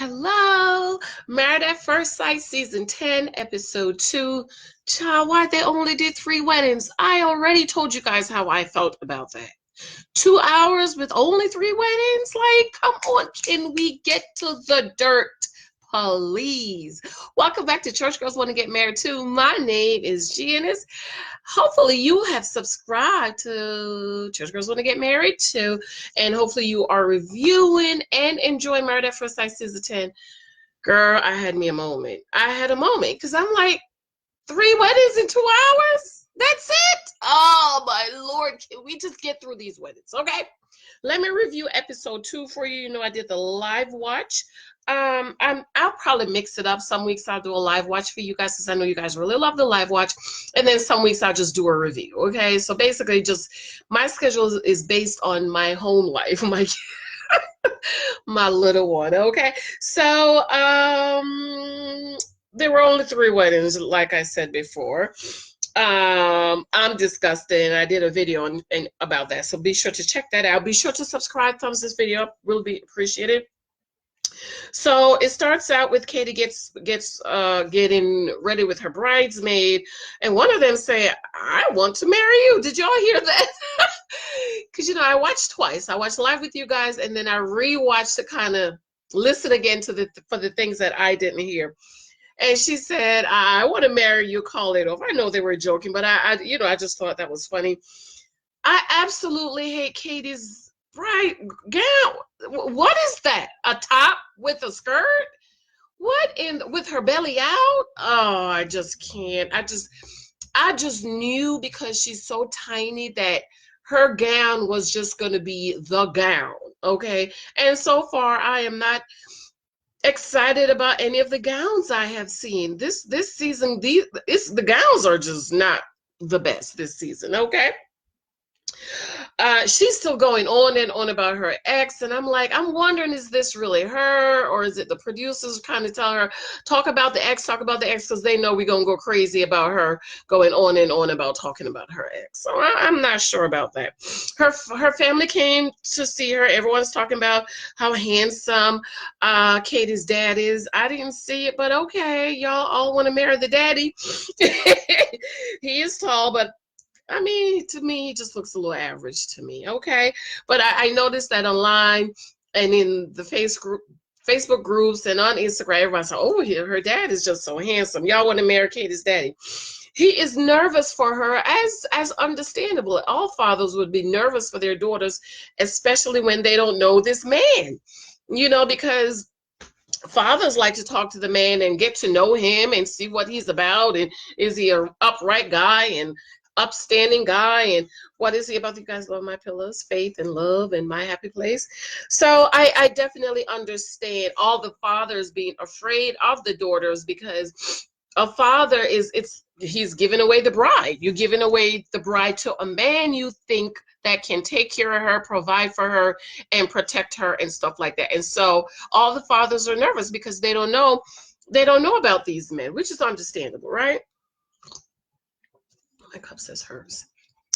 Hello, Married at First Sight, Season 10, Episode 2. Child, why they only did 3 weddings? I already told you guys how I felt about that. 2 hours with only 3 weddings? Like, come on, can we get to the dirt, please? Welcome back to Church Girls Want to Get Married Too. My name is Janice. Hopefully you have subscribed to Church Girls Want to Get Married Too, and hopefully you are reviewing and enjoying Married at First Sight Season 10. Girl, I had me a moment. I had a moment because I'm like, 3 weddings in 2 hours? That's it? Oh my Lord, can we just get through these weddings? Okay, let me review episode 2 for you. You know, I did the live watch. I'll probably mix it up. Some weeks I'll do a live watch for you guys because I know you guys really love the live watch, and then some weeks I'll just do a review. Okay, so basically, just my schedule is based on my home life, my little one. Okay, so there were only 3 weddings, like I said before. I'm disgusted. I did a video about that, so be sure to check that out. Be sure to subscribe, thumbs this video up, really be appreciated. So it starts out with Katie getting ready with her bridesmaid, and one of them say, "I want to marry you." Did y'all hear that? Because you know, I watched twice. I watched live with you guys, and then I rewatched to kind of listen again to for the things that I didn't hear. And she said, "I want to marry you, call it off." I know they were joking, but I just thought that was funny. I absolutely hate Katie's bride gown. What is that? A top with a skirt? What with her belly out? Oh, I just can't. I just knew because she's so tiny that her gown was just going to be the gown. Okay. And so far, I am not excited about any of the gowns I have seen this season. The gowns are just not the best this season. Okay. She's still going on and on about her ex, and I'm wondering, is this really her, or is it the producers kind of telling her, talk about the ex, because they know we're going to go crazy about her going on and on about talking about her ex. So I'm not sure about that. Her family came to see her. Everyone's talking about how handsome Katie's dad is. I didn't see it, but okay, y'all all want to marry the daddy. He is tall, but I mean, to me, he just looks a little average to me, okay? But I noticed that online and in the Facebook groups and on Instagram, everybody's like, "Oh, her dad is just so handsome. Y'all want to marry Katie's daddy." He is nervous for her, as understandable. All fathers would be nervous for their daughters, especially when they don't know this man, because fathers like to talk to the man and get to know him and see what he's about, and is he an upright guy and upstanding guy, and what is he about? You guys love my pillows, faith and love and my happy place. So I definitely understand all the fathers being afraid of the daughters, because a father he's giving away the bride. You're giving away the bride to a man you think that can take care of her, provide for her, and protect her and stuff like that. And so all the fathers are nervous because they don't know about these men, which is understandable, right? My cup says hers.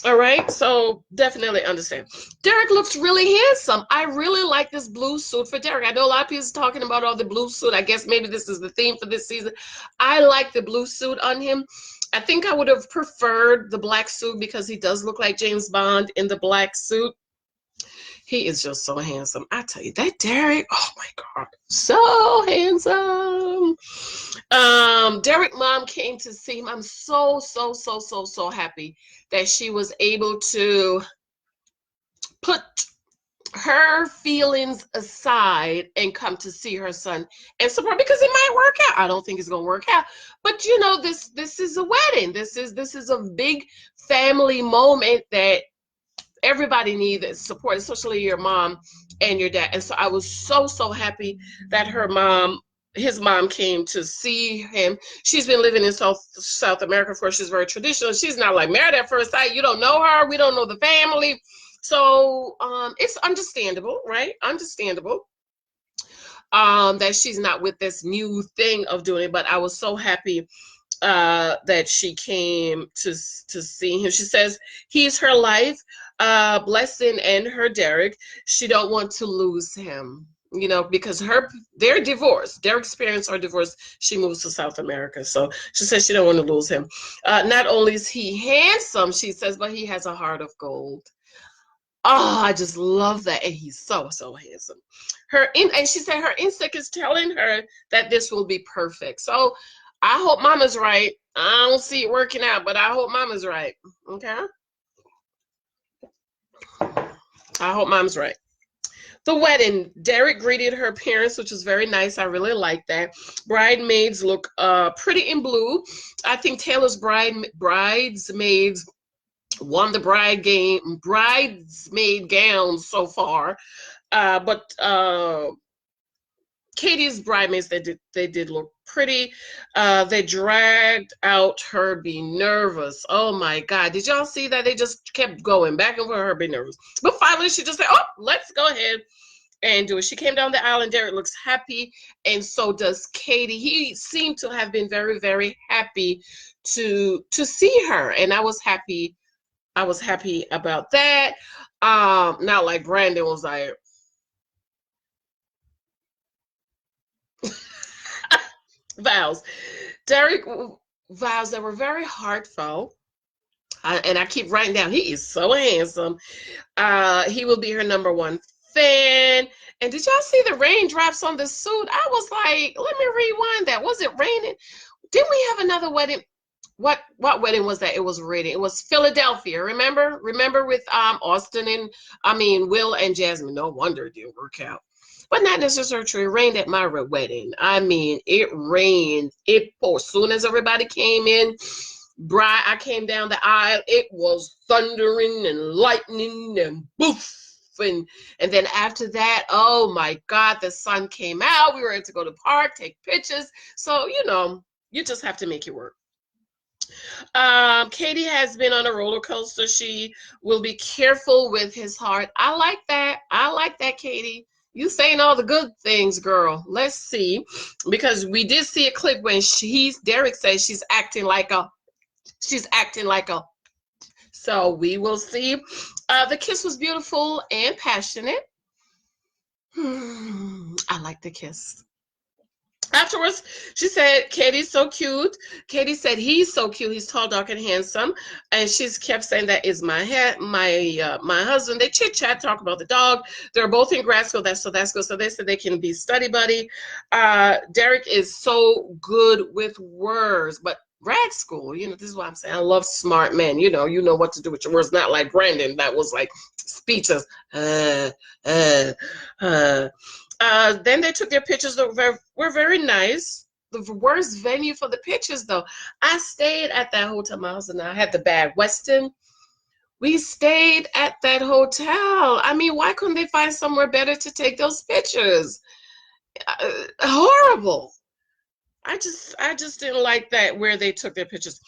All right, so definitely understand. Derek looks really handsome. I really like this blue suit for Derek. I know a lot of people are talking about all the blue suit. I guess maybe this is the theme for this season. I like the blue suit on him. I think I would have preferred the black suit because he does look like James Bond in the black suit. He is just so handsome. I tell you, that Derek, oh my God, so handsome. Derek mom came to see him. I'm so happy that she was able to put her feelings aside and come to see her son and support, because it might work out. I don't think it's gonna work out, but this is a wedding. This is a big family moment that everybody needs support, especially your mom and your dad. And so I was so happy that his mom came to see him. She's been living in South America for, she's very traditional. She's not like Married at First Sight. You don't know her. We don't know the family. So it's understandable, right? Understandable that she's not with this new thing of doing it. But I was so happy that she came to see him. She says he's her life, blessing, and her Derek. She don't want to lose him. you know, because they're divorced. Derek's parents are divorced. She moves to South America, so she says she don't want to lose him. Not only is he handsome, she says, but he has a heart of gold. Oh, I just love that, and he's so handsome. And she said her instinct is telling her that this will be perfect. So I hope Mama's right. I don't see it working out, but I hope Mama's right. Okay, I hope Mom's right. The wedding, Derek greeted her parents, which was very nice. I really like that. Bridesmaids look pretty in blue. I think Taylor's bridesmaids won the bridesmaid gowns so far. But Katie's bridesmaids, they did look pretty. They dragged out her being nervous. Oh my God. Did y'all see that? They just kept going back and forth, her being nervous. But finally she just said, oh, let's go ahead and do it. She came down the aisle and Derek looks happy, and so does Katie. He seemed to have been very, very happy to see her, and I was happy. I was happy about that. Not like Brandon was like, vows. Derek vows that were very heartfelt. And I keep writing down, he is so handsome. He will be her number one fan. And did y'all see the raindrops on the suit? I was like, let me rewind that. Was it raining? Didn't we have another wedding? What wedding was that? It was raining. It was Philadelphia. Remember with Austin and Will and Jasmine. No wonder it didn't work out. But not necessarily true. It rained at my wedding. I mean, it rained. It poured. As soon as everybody came in, I came down the aisle. It was thundering and lightning and boof. And then after that, oh my God, the sun came out. We were able to go to the park, take pictures. So, you just have to make it work. Katie has been on a roller coaster. She will be careful with his heart. I like that. I like that, Katie. You saying all the good things, girl. Let's see. Because we did see a clip when Derek says she's acting like a. So we will see. The kiss was beautiful and passionate. I like the kiss. Afterwards, she said, Katie's so cute. Katie said, he's so cute. He's tall, dark, and handsome. And she's kept saying that is my husband. They chit-chat, talk about the dog. They're both in grad school. That's good. So they said they can be study buddy. Derek is so good with words, but grad school, this is what I'm saying. I love smart men. You know what to do with your words. Not like Brandon, that was like speeches. Then they took their pictures that were very nice. The worst venue for the pictures, though. I stayed at that hotel. My husband and I had the bad Westin. We stayed at that hotel. I mean, why couldn't they find somewhere better to take those pictures? Horrible. I just didn't like that where they took their pictures.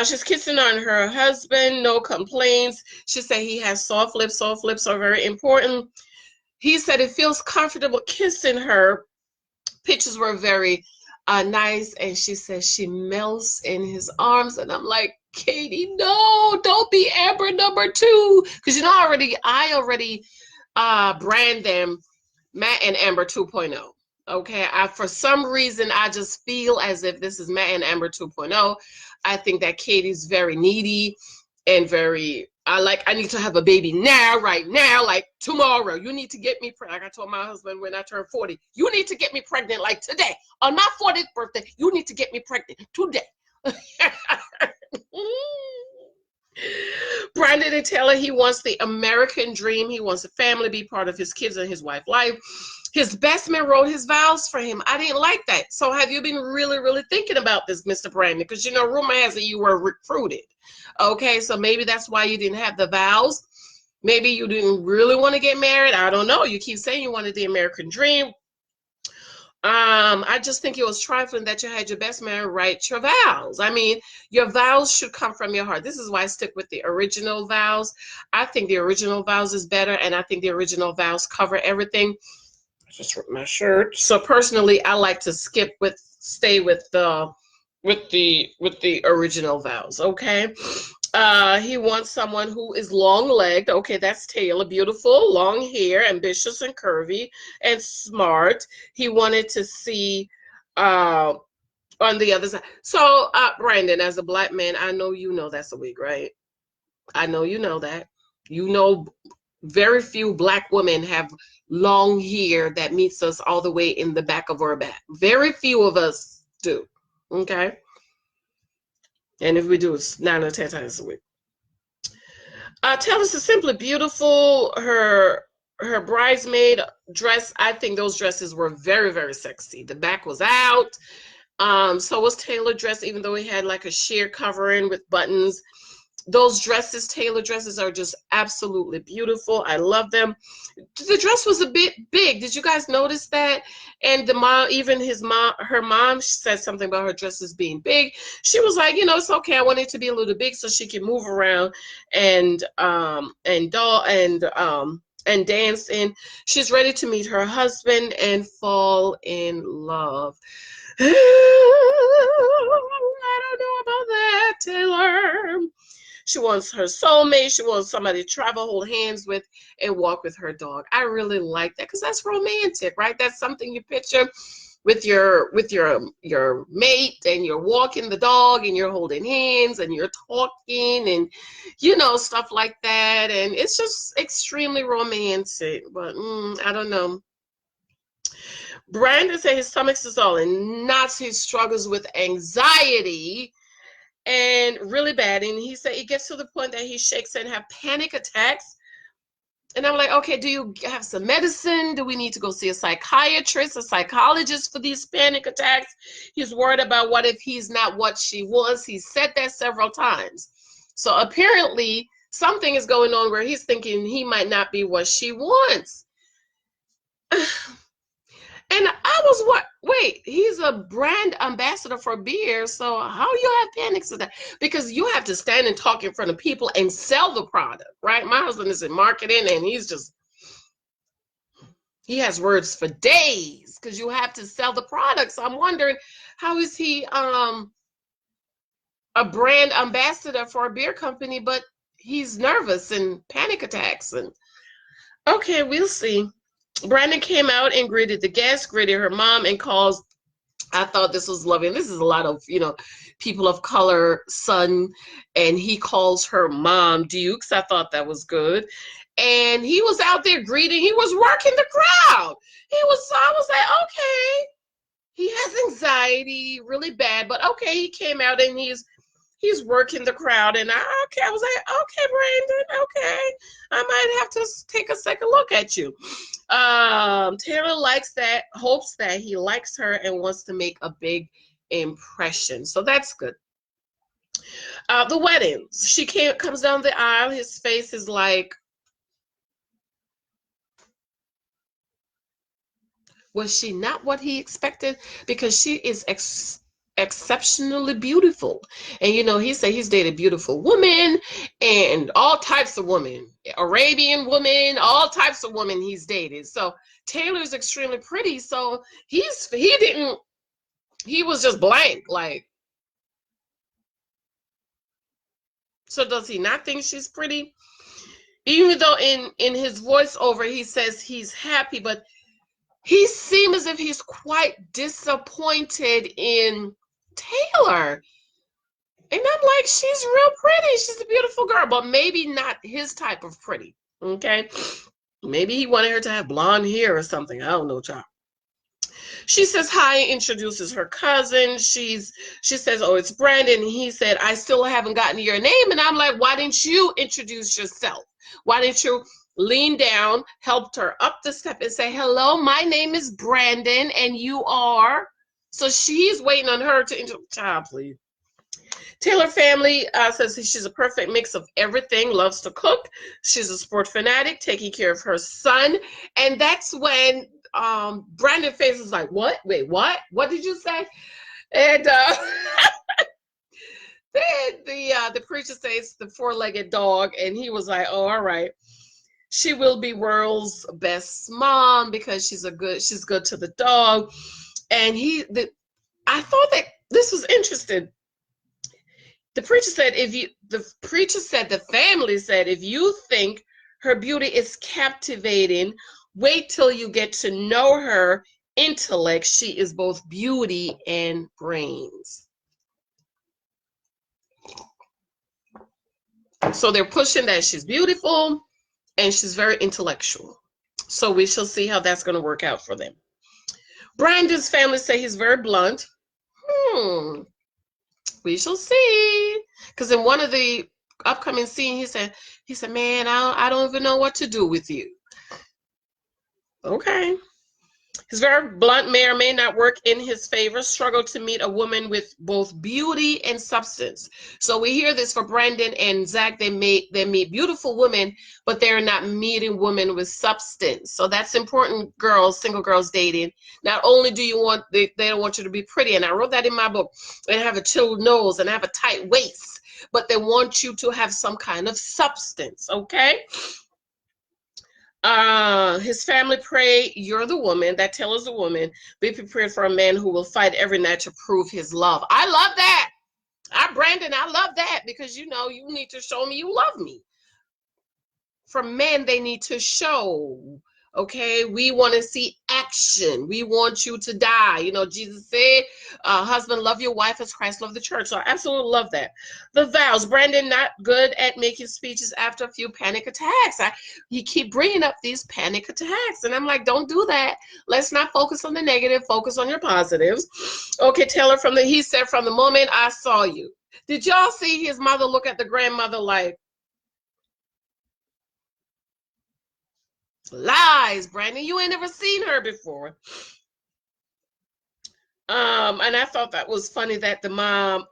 She's kissing on her husband. No complaints. She said he has soft lips. Soft lips are very important. He said it feels comfortable kissing her. Pictures were very nice, and she says she melts in his arms, and I'm like, Katie, no, don't be Amber number 2, because I already brand them Matt and Amber 2.0. Okay, for some reason I just feel as if this is Matt and Amber 2.0. I think that Katie's very needy and very. I need to have a baby now, right now, like tomorrow. You need to get me pregnant. Like I told my husband when I turned 40, you need to get me pregnant like today. On my 40th birthday, you need to get me pregnant today. Brandon and Taylor, he wants the American dream. He wants a family, be part of his kids and his wife's life. His best man wrote his vows for him. I didn't like that. So have you been really, really thinking about this, Mr. Brandon? Because, rumor has it you were recruited. Okay, so maybe that's why you didn't have the vows. Maybe you didn't really want to get married. I don't know. You keep saying you wanted the American dream. I just think it was trifling that you had your best man write your vows. I mean, your vows should come from your heart. This is why I stick with the original vows. I think the original vows is better, and I think the original vows cover everything. I just ripped my shirt. So personally, I like to stay with the original vows. Okay. He wants someone who is long-legged. Okay, that's Taylor. Beautiful, long hair, ambitious and curvy, and smart. He wanted to see uh, on the other side. So, Brandon, as a black man, I know you know that's a wig, right? I know you know that. You know, very few black women have long hair that meets us all the way in the back of our back. Very few of us do. Okay? And if we do, it's 9 or 10 times a week. Taylor's is simply beautiful. Her bridesmaid dress, I think those dresses were very, very sexy. The back was out. So was Taylor dress, even though he had like a sheer covering with buttons. Those dresses, Taylor dresses, are just absolutely beautiful. I love them. The dress was a bit big. Did you guys notice that? And the mom, even her mom said something about her dresses being big. She was like, it's okay. I want it to be a little big so she can move around and dance. And she's ready to meet her husband and fall in love. I don't know about that, Taylor. She wants her soulmate. She wants somebody to travel, hold hands with, and walk with her dog. I really like that because that's romantic, right? That's something you picture with your mate, and you're walking the dog, and you're holding hands, and you're talking, and stuff like that. And it's just extremely romantic. But I don't know. Brandon said his stomach is all in knots. He struggles with anxiety and really bad. And he said it gets to the point that he shakes and have panic attacks. And I'm like, okay, do you have some medicine? Do we need to go see a psychiatrist, a psychologist for these panic attacks? He's worried about what if he's not what she wants. He said that several times. So apparently something is going on where he's thinking he might not be what she wants. And I was wait, he's a brand ambassador for beer. So how you have panics of that? Because you have to stand and talk in front of people and sell the product, right? My husband is in marketing and he has words for days because you have to sell the product. So I'm wondering, how is he a brand ambassador for a beer company, but he's nervous and panic attacks? And okay, we'll see. Brandon came out and greeted the guests, greeted her mom, and calls. I thought this was lovely. This is a lot of, people of color son, and he calls her mom Dukes. I thought that was good. And he was out there greeting. He was working the crowd. I was like, okay. He has anxiety really bad, but okay, he came out and he's working the crowd. And I was like, okay, Brandon, okay. I might have to take a second look at you. Taylor hopes that he likes her and wants to make a big impression. So that's good. The wedding. She comes down the aisle. His face is like, was she not what he expected? Because she is exceptionally beautiful. And he said he's dated beautiful women and all types of women, Arabian women, all types of women he's dated. So Taylor's extremely pretty. So he was just blank. Like, so does he not think she's pretty? Even though in his voiceover he says he's happy, but he seems as if he's quite disappointed in Taylor. And I'm like, she's real pretty. She's a beautiful girl, but maybe not his type of pretty. Okay. Maybe he wanted her to have blonde hair or something. I don't know, child. She says hi, introduces her cousin. She says, oh, it's Brandon. And he said, I still haven't gotten your name. And I'm like, why didn't you introduce yourself? Why didn't you lean down, helped her up the step and say, hello, my name is Brandon and you are? So she's waiting on her to introduce. Child, please. Taylor family says she's a perfect mix of everything, loves to cook. She's a sport fanatic, taking care of her son. And that's when Brandon face is like, what? Wait, what? What did you say? And then the preacher says the four-legged dog, and he was like, oh, all right. She will be world's best mom because she's good to the dog. And I thought that this was interesting. The preacher said, the family said, if you think her beauty is captivating, wait till you get to know her intellect. She is both beauty and brains. So they're pushing that she's beautiful and she's very intellectual. So we shall see how that's going to work out for them. Brandon's family say he's very blunt. We shall see. Because in one of the upcoming scenes, he said, man, I don't even know what to do with you. Okay. He's very blunt, may or may not work in his favor, struggle to meet a woman with both beauty and substance. So we hear this for Brandon and Zach. They meet beautiful women, but they're not meeting women with substance. So that's important, girls, single girls dating. Not only do you want, they don't want you to be pretty, and I wrote that in my book, and have a chilled nose and have a tight waist, but they want you to have some kind of substance, okay? His family pray, you're the woman. That tells the woman, be prepared for a man who will fight every night to prove his love. I love that. Brandon, I love that, because you need to show me you love me. For men, they need to show. Okay, we want to see action. We want you to die. Jesus said, husband, love your wife as Christ loved the church. So I absolutely love that. The vows. Brandon, not good at making speeches after a few panic attacks. He keep bringing up these panic attacks. And I'm like, don't do that. Let's not focus on the negative. Focus on your positives. Okay, Taylor, he said, from the moment I saw you. Did y'all see his mother look at the grandmother like, lies, Brandon, you ain't never seen her before. And I thought that was funny that the mom,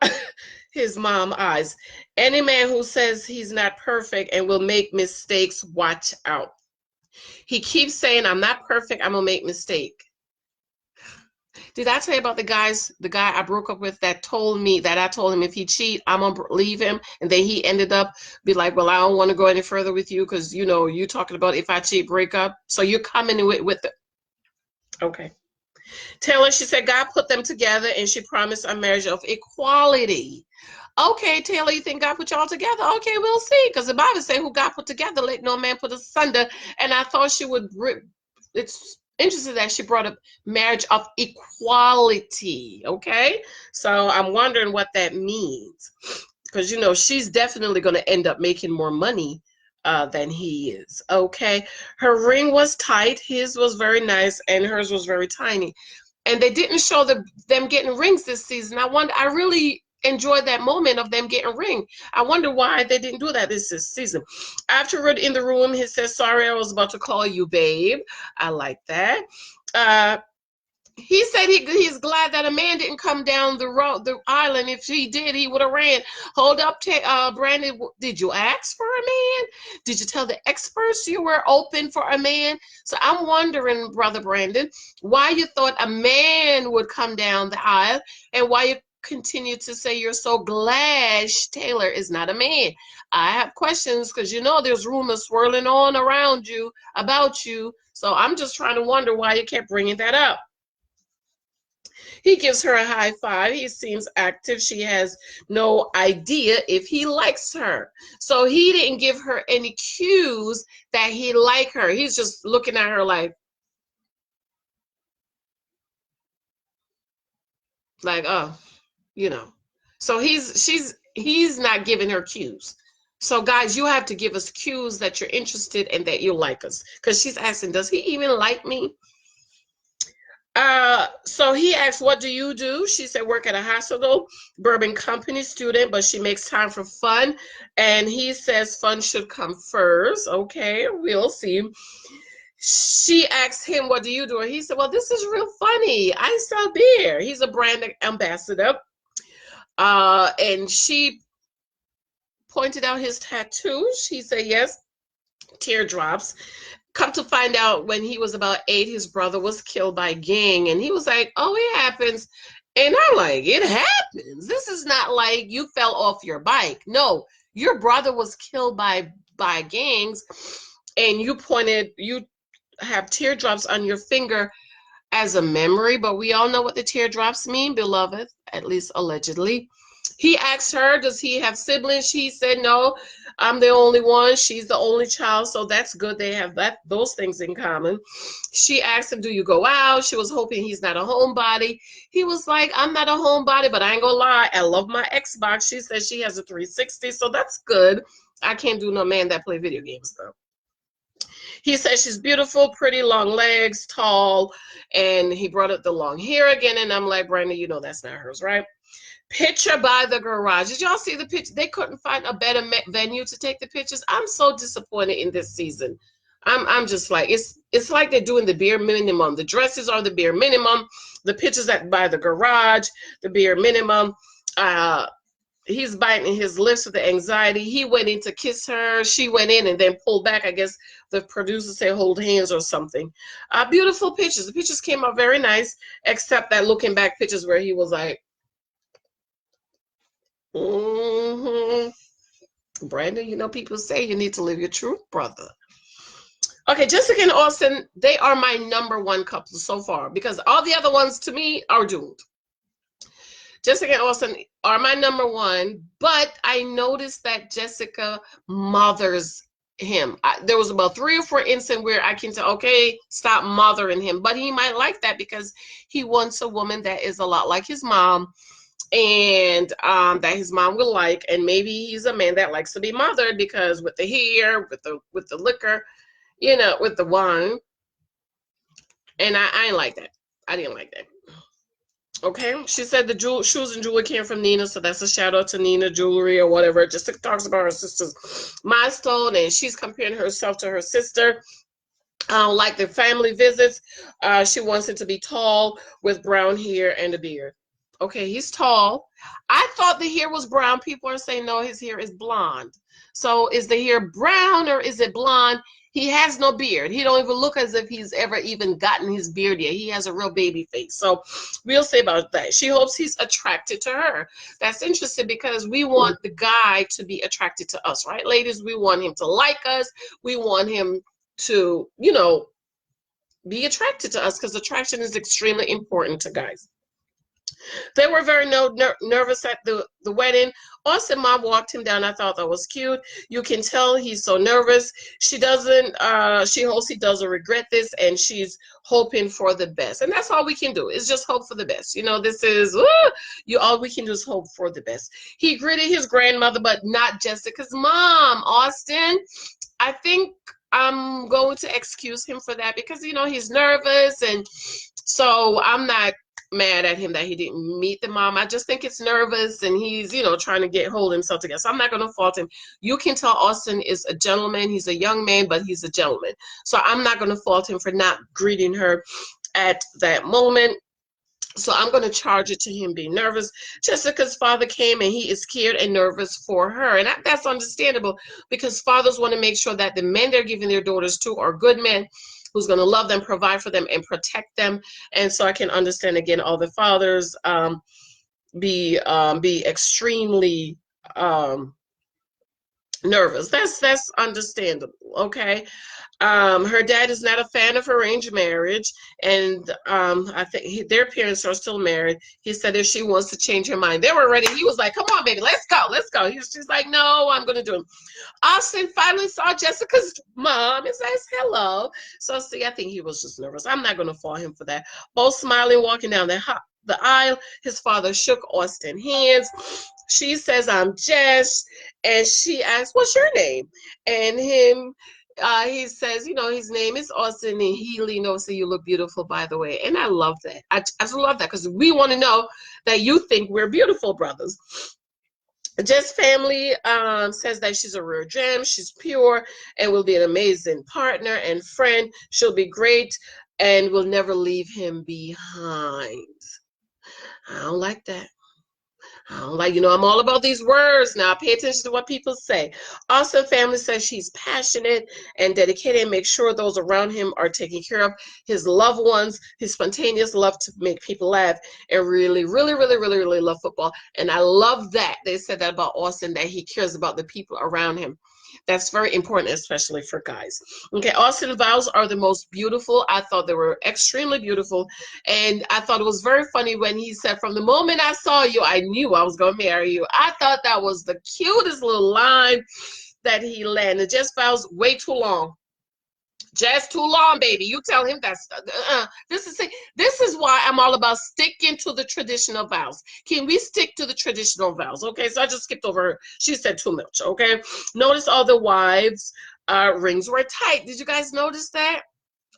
his mom eyes. Any man who says he's not perfect and will make mistakes, watch out. He keeps saying, I'm not perfect, I'm gonna make mistake. Did I tell you about the guy I broke up with that told me that I told him if he cheat, I'm gonna leave him, and then he ended up be like, well, I don't want to go any further with you because you talking about if I cheat, break up. So you're coming with it. Okay. Taylor, she said God put them together and she promised a marriage of equality. Okay, Taylor, you think God put y'all together? Okay, we'll see. Because the Bible says who God put together, let no man put asunder. And I thought she would, it's interesting that she brought up marriage of equality. Okay, so I'm wondering what that means. Because, she's definitely going to end up making more money than he is. Okay, her ring was tight, his was very nice, and hers was very tiny. And they didn't show them getting rings this season. I really enjoyed that moment of them getting a ring. I wonder why they didn't do that this season. Afterward, in the room, he says, sorry, I was about to call you babe. I like that. He said he's glad that a man didn't come down the island. If he did, he would have ran. Hold up, Brandon. Did you ask for a man? Did you tell the experts you were open for a man? So I'm wondering, Brother Brandon, why you thought a man would come down the aisle and why you continue to say you're so glad Taylor is not a man. I have questions because there's rumors swirling on around you about you. So I'm just trying to wonder why you kept bringing that up. He gives her a high five. He seems active. She has no idea if he likes her. So he didn't give her any cues that he liked her. He's just looking at her like, oh, So he's not giving her cues. So guys, you have to give us cues that you're interested and that you like us. Because she's asking, does he even like me? So he asked, what do you do? She said, work at a hospital, bourbon company student, but she makes time for fun. And he says fun should come first. Okay, we'll see. She asked him, what do you do? And he said, well, this is real funny. I sell beer. He's a brand ambassador. And she pointed out his tattoos. He said, yes, teardrops. Come to find out, when he was about 8, his brother was killed by a gang. And he was like, oh, it happens. And I'm like, it happens. This is not like you fell off your bike. No, your brother was killed by gangs. And you have teardrops on your finger as a memory. But we all know what the teardrops mean, beloved, at least allegedly. He asked her, does he have siblings? She said, no, I'm the only one. She's the only child, so that's good. They have those things in common. She asked him, do you go out? She was hoping he's not a homebody. He was like, I'm not a homebody, but I ain't gonna lie, I love my Xbox. She said she has a 360, so that's good. I can't do no man that play video games though. He said she's beautiful, pretty, long legs, tall, and he brought up the long hair again. And I'm like, Brandon, you know that's not hers, right? Picture by the garage. Did y'all see the picture? They couldn't find a better venue to take the pictures. I'm so disappointed in this season. I'm just like, it's like they're doing the bare minimum. The dresses are the bare minimum. The pictures at by the garage, the bare minimum. He's biting his lips with the anxiety. He went in to kiss her. She went in and then pulled back. I guess the producer said hold hands or something. Beautiful pictures. The pictures came out very nice, except that looking back pictures where he was like, Brandon, you know, people say you need to live your truth, brother. Okay, Jessica and Austin, they are my #1 couple so far because all the other ones to me are doomed. Jessica and Austin are my #1, but I noticed that Jessica mothers him. There was about 3 or 4 instances where I can tell, okay, stop mothering him. But he might like that because he wants a woman that is a lot like his mom, and that his mom will like. And maybe he's a man that likes to be mothered because with the hair, with the liquor, you know, with the wine. And I didn't like that. I didn't like that. Okay, she said the shoes and jewelry came from Nina, so that's a shout out to Nina Jewelry or whatever. Just talks about her sister's milestone, and she's comparing herself to her sister. Like the family visits, she wants him to be tall with brown hair and a beard. Okay, he's tall. I thought the hair was brown. People are saying no, his hair is blonde. So is the hair brown or is it blonde? He has no beard. He don't even look as if he's ever even gotten his beard yet. He has a real baby face. So we'll see about that. She hopes he's attracted to her. That's interesting because we want the guy to be attracted to us, right, ladies? We want him to like us. We want him to, you know, be attracted to us because attraction is extremely important to guys. They were very nervous at the wedding. Austin mom walked him down. I thought that was cute. You can tell he's so nervous. She doesn't, she hopes he doesn't regret this, and she's hoping for the best. And that's all we can do is just hope for the best. You know, this is, all we can do is hope for the best. He greeted his grandmother, but not Jessica's mom, Austin. I think I'm going to excuse him for that because, you know, he's nervous. And so I'm not mad at him that he didn't meet the mom. I just think it's nervous and he's, you know, trying to hold himself together. So I'm not going to fault him. You can tell Austin is a gentleman. He's a young man, but he's a gentleman. So I'm not going to fault him for not greeting her at that moment. So I'm going to charge it to him being nervous. Jessica's father came and he is scared and nervous for her. And that's understandable because fathers want to make sure that the men they're giving their daughters to are good men who's going to love them, provide for them, and protect them. And so I can understand, again, all the fathers be extremely nervous. That's understandable, okay? Her dad is not a fan of arranged marriage, and I think their parents are still married. He said if she wants to change her mind, they were ready. He was like, come on, baby, let's go, let's go. She's like, no, I'm going to do it. Austin finally saw Jessica's mom and says hello. So, see, I think he was just nervous. I'm not going to fault him for that. Both smiling, walking down the aisle. His father shook Austin's hands. She says, I'm Jess. And she asks, what's your name? And he says, you know, his name is Austin, and he leaned over, say, you look beautiful, by the way. And I love that. I just love that because we want to know that you think we're beautiful, brothers. Jess' family says that she's a real gem. She's pure and will be an amazing partner and friend. She'll be great and will never leave him behind. I don't like that. I don't like, you know, I'm all about these words now. Pay attention to what people say. Austin family says she's passionate and dedicated and make sure those around him are taken care of. His loved ones, his spontaneous love to make people laugh, and really, really, really, really, really love football. And I love that they said that about Austin, that he cares about the people around him. That's very important, especially for guys. Okay, Austin vows are the most beautiful. I thought they were extremely beautiful. And I thought it was very funny when he said, from the moment I saw you, I knew I was going to marry you. I thought that was the cutest little line that he landed. Just vows way too long. Just too long, baby. You tell him that's this is why I'm all about sticking to the traditional vows. Can we stick to the traditional vows? Okay, so I just skipped over her. She said too much. Okay, notice all the wives' rings were tight. Did you guys notice that?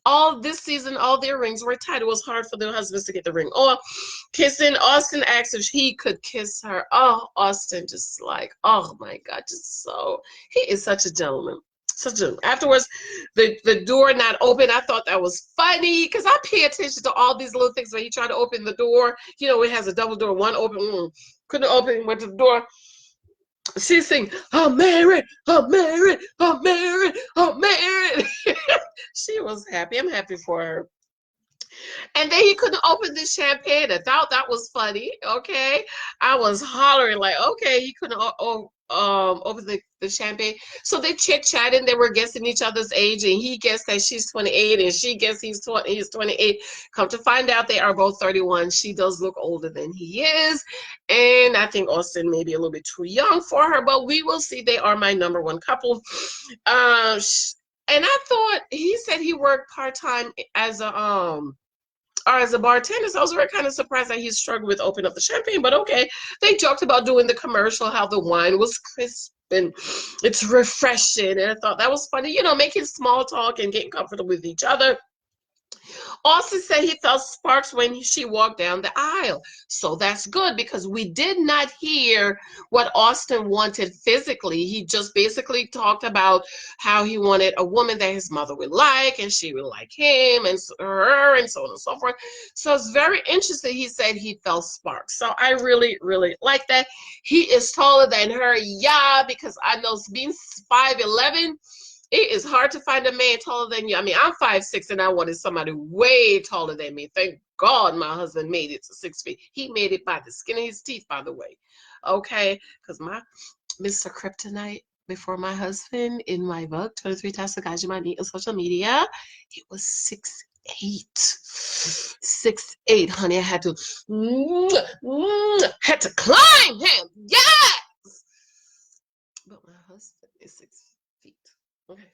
All this season, all their rings were tight. It was hard for the husbands to get the ring. Oh, kissing. Austin asked if he could kiss her. Oh, Austin just like, oh my God, just so, he is such a gentleman. Such a, afterwards, the door not open. I thought that was funny because I pay attention to all these little things when you try to open the door. You know, it has a double door, one open, couldn't open, went to the door. She sing, I'm married, I'm married, I'm married, I'm married. She was happy. I'm happy for her. And then he couldn't open the champagne. I thought that was funny. Okay. I was hollering like, okay, he couldn't open the champagne. So they chit-chatting, they were guessing each other's age, and he guessed that she's 28 and she guessed he's 28. Come to find out they are both 31. She does look older than he is. And I think Austin may be a little bit too young for her, but we will see. They are my number one couple. And I thought he said he worked part-time as a bartender, so I was very kind of surprised that he struggled with opening up the champagne, but okay. They joked about doing the commercial, how the wine was crisp and it's refreshing, and I thought that was funny, you know, making small talk and getting comfortable with each other. Austin said he felt sparks when she walked down the aisle. So that's good because we did not hear what Austin wanted physically. He just basically talked about how he wanted a woman that his mother would like and she would like him and her and so on and so forth. So it's very interesting. He said he felt sparks. So I really, really like that. He is taller than her. Yeah, because I know being 5'11", it is hard to find a man taller than you. I mean, I'm 5'6", and I wanted somebody way taller than me. Thank God my husband made it to 6 feet. He made it by the skin of his teeth, by the way. Okay, because my Mr. Kryptonite before my husband in my book, 23 Types of Guys You Might Meet on Social Media, he was 6'8". 6'8", honey. I had to climb him. Yes! But my husband is 6 feet. Okay.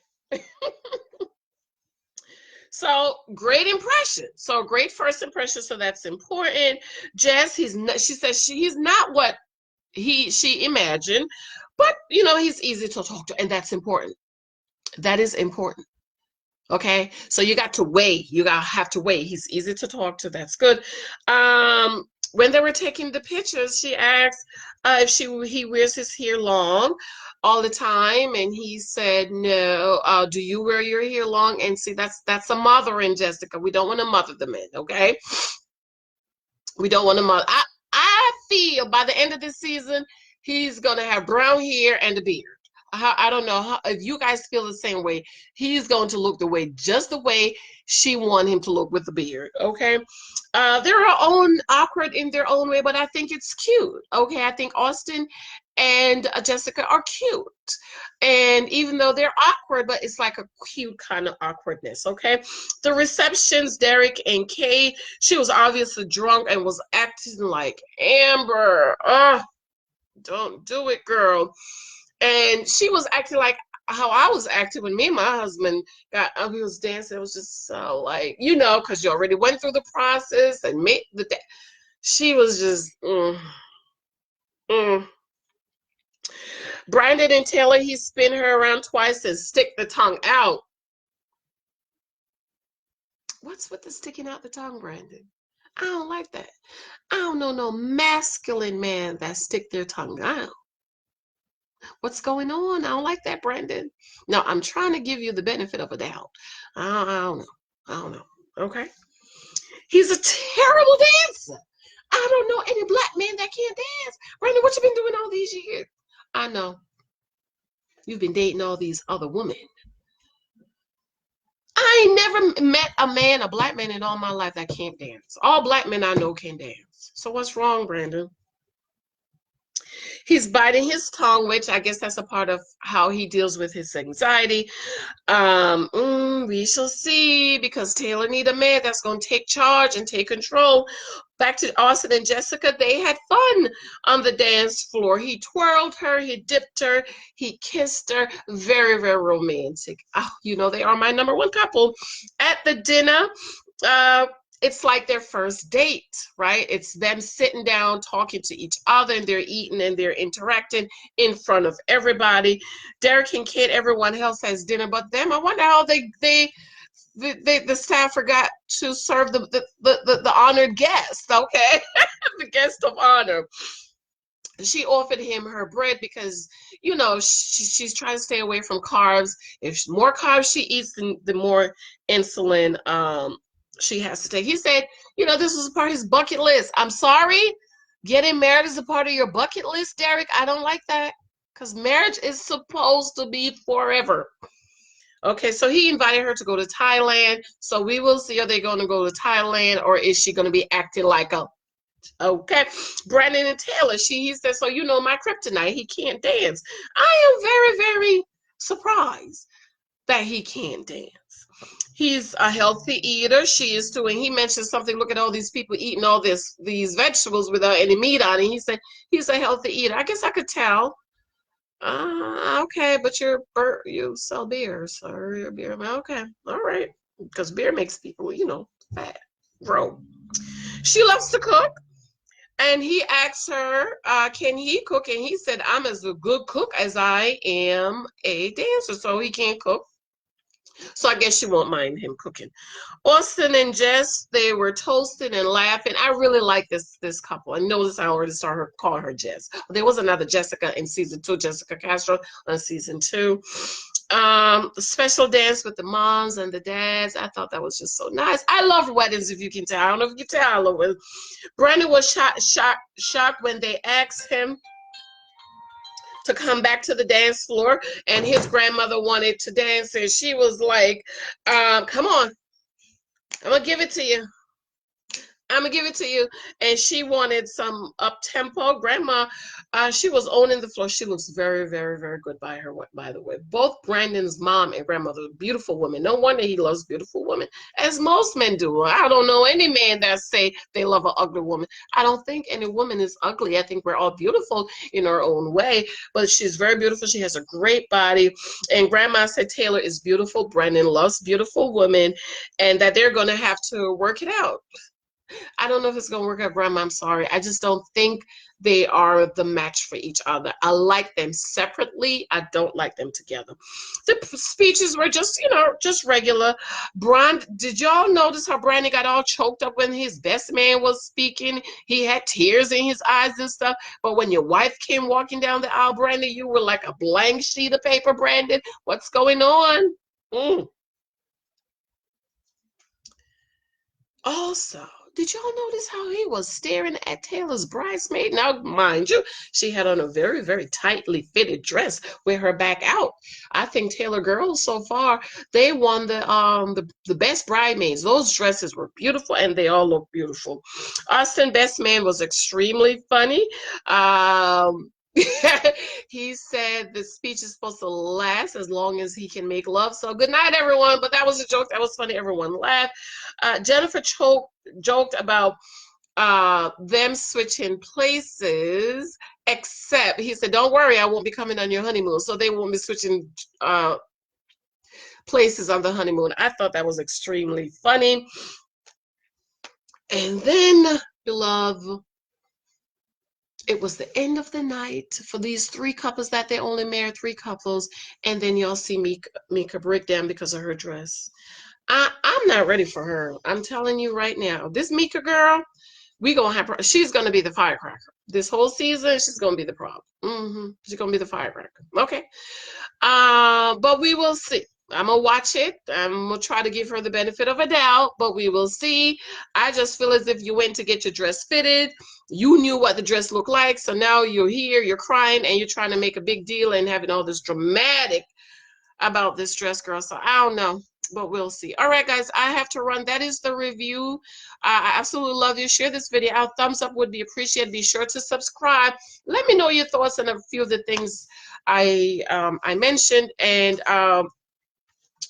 So great impression. So great first impression. So that's important. Jess, he's not, she says he's not what she imagined, but you know, he's easy to talk to, and that's important. That is important. Okay. So you got to weigh. You have to weigh. He's easy to talk to. That's good. When they were taking the pictures, she asked if he wears his hair long all the time, and he said no. Do you wear your hair long? And see, that's a mothering, Jessica. We don't want to mother the men, okay? We don't want to mother. I feel by the end of this season, he's gonna have brown hair and a beard. I don't know if you guys feel the same way. He's going to look just the way she wanted him to look with the beard. Okay, they're awkward in their own way, but I think it's cute. Okay, I think Austin and Jessica are cute, and even though they're awkward, but it's like a cute kind of awkwardness. Okay, the receptions, Derek and Kay. She was obviously drunk and was acting like Amber. Don't do it, girl. And she was acting like how I was acting when me and my husband he was dancing. It was just so like, you know, because you already went through the process and made she was just, Brandon and Taylor, he spin her around twice and stick the tongue out. What's with the sticking out the tongue, Brandon? I don't like that. I don't know no masculine man that stick their tongue out. What's going on? I don't like that, Brandon. No, I'm trying to give you the benefit of a doubt. I don't know. I don't know. Okay. He's a terrible dancer. I don't know any black man that can't dance. Brandon, what you been doing all these years? I know. You've been dating all these other women. I ain't never met a black man in all my life that can't dance. All black men I know can dance. So what's wrong, Brandon? He's biting his tongue, which I guess that's a part of how he deals with his anxiety. We shall see, because Taylor need a man that's going to take charge and take control. Back to Austin and Jessica, they had fun on the dance floor. He twirled her, he dipped her, he kissed her. Very, very romantic. Oh, you know, they are my number one couple. At the dinner, uh, it's like their first date, right? It's them sitting down, talking to each other, and they're eating and they're interacting in front of everybody. Derek and Kit, everyone else has dinner but them. I wonder how the staff forgot to serve the honored guest, okay? The guest of honor. She offered him her bread because, you know, she's trying to stay away from carbs. If more carbs she eats, the more insulin she has to take. He said, you know, this was part of his bucket list. I'm sorry, getting married is a part of your bucket list, Derek. I don't like that, because marriage is supposed to be forever. Okay, so he invited her to go to Thailand. So we will see, are they going to go to Thailand, or is she going to be acting like a, okay? Brandon and Taylor, he said, so you know my kryptonite, he can't dance. I am very, very surprised that he can't dance. He's a healthy eater. She is too. And he mentioned something, look at all these people eating all these vegetables without any meat on it. He said he's a healthy eater. I guess I could tell. Okay, but you sell beer, so you're beer. Okay, all right. Because beer makes people, you know, fat, grow. She loves to cook. And he asked her, can he cook? And he said, I'm as a good cook as I am a dancer. So he can't cook. So I guess she won't mind him cooking. Austin and Jess, they were toasting and laughing. I really like this couple. I noticed I already started calling her Jess. There was another Jessica in season 2, Jessica Castro on season 2. The special dance with the moms and the dads. I thought that was just so nice. I love weddings, if you can tell. I don't know if you can tell. I love it. Brandon was shocked when they asked him to come back to the dance floor, and his grandmother wanted to dance, and she was like, come on, I'm gonna give it to you. I'm gonna give it to you. And she wanted some up tempo. Grandma, she was owning the floor. She looks very, very, very good by the way. Both Brandon's mom and grandmother, beautiful women. No wonder he loves beautiful women, as most men do. I don't know any man that say they love an ugly woman. I don't think any woman is ugly. I think we're all beautiful in our own way. But she's very beautiful. She has a great body. And grandma said Taylor is beautiful. Brandon loves beautiful women, and that they're gonna have to work it out. I don't know if it's going to work out, Grandma. I'm sorry. I just don't think they are the match for each other. I like them separately. I don't like them together. The speeches were just, you know, just regular. Did y'all notice how Brandon got all choked up when his best man was speaking? He had tears in his eyes and stuff. But when your wife came walking down the aisle, Brandon, you were like a blank sheet of paper, Brandon. What's going on? Also, did y'all notice how he was staring at Taylor's bridesmaid? Now, mind you, she had on a very, very tightly fitted dress with her back out. I think Taylor girls so far, they won the best bridesmaids. Those dresses were beautiful, and they all look beautiful. Austin Best Man was extremely funny. He said the speech is supposed to last as long as he can make love. So good night, everyone. But that was a joke. That was funny. Everyone laughed. Jennifer joked about them switching places, except he said, don't worry, I won't be coming on your honeymoon. So they won't be switching places on the honeymoon. I thought that was extremely funny. And then, beloved, it was the end of the night for these 3 couples that they only married 3 couples. And then y'all see Mika break down because of her dress. I'm not ready for her. I'm telling you right now, this Mika girl, she's going to be the firecracker. This whole season, she's going to be the problem. She's going to be the firecracker. Okay. But we will see. I'm going to watch it. I'm going to try to give her the benefit of a doubt, but we will see. I just feel as if you went to get your dress fitted. You knew what the dress looked like. So now you're here, you're crying, and you're trying to make a big deal and having all this dramatic about this dress, girl. So I don't know. but we'll see. All right, guys, I have to run. That is the review. I absolutely love you. Share this video out. Thumbs up would be appreciated. Be sure to subscribe. Let me know your thoughts on a few of the things I mentioned, and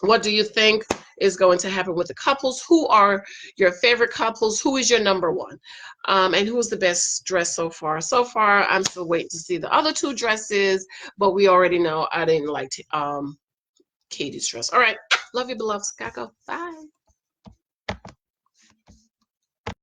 what do you think is going to happen with the couples? Who are your favorite couples? Who is your number one? And who is the best dress so far? So far, I'm still waiting to see the other two dresses, but we already know I didn't like Katie's dress. All right. Love you, beloveds. Gotta go. Bye.